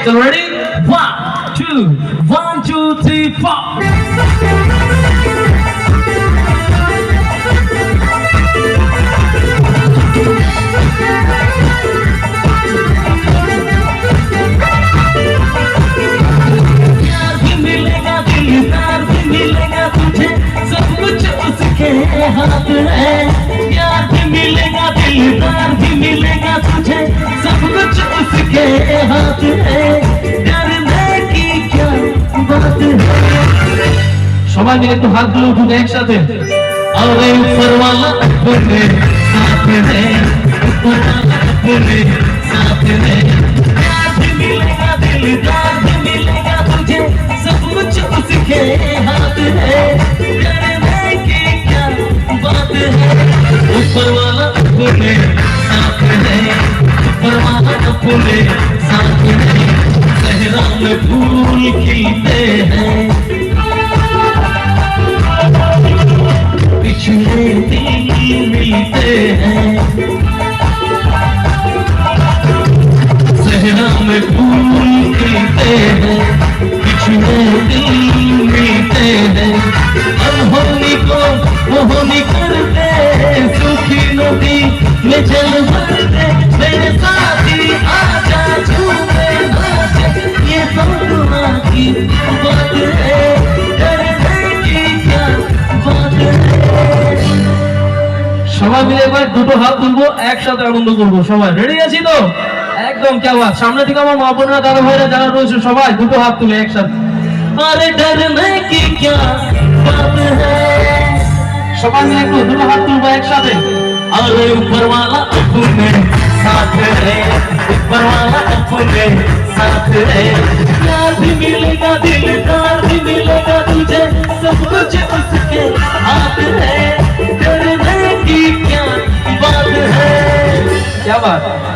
चलो रेडी 1 2 3 हाथ है यार भी मिलेगा दिलदार भी मिलेगा तुझे सब कुछ उसके हाथ है डरने की क्या बात है সবাই মিলে একটু হাত তুলে উঠুন একসাথে और ऊपर वाला अपने साथ है ऊपर वाला अपने साथ है यार भी मिलेगा दिलदार भी मिलेगा तुझे सब कुछ उसके हाथ है डरने की क्या बात है ऊपर वाला अपने साथ है ऊपर वाला अपने साथ है सहरा में फूल खिलते हैं पिछले दिल मिलते हैं सहरा में फूल खिलते हैं पिछले दिल मिलते हैं अनहोनी को मोहनी करते सूखी नदी में जल भरते मेरे साथी आजा झूमे नाचे ये तो दुआ की बात है डरने की क्या बात है সবাই মিলে এবার দুটো হাত তুলবো একসাথে আনন্দ করবো সবাই রেডি আছি তো একদম क्या बात সামনে থেকে আমার মা বোনেরা দাদা ভাইরা যারা রয়েছে সবাই দুটো হাত তুলে একসাথে अरे डरने की क्या बात है সবাই মিলে একটু দুটো হাত তুলবো একসাথে अरे ऊपर वाला अपने साथ है ऊपर वाला अपने साथ है यार भी मिलेगा दिलदार भी मिलेगा तुझे सब कुछ उसके हाथ है डरने की क्या बात है क्या बात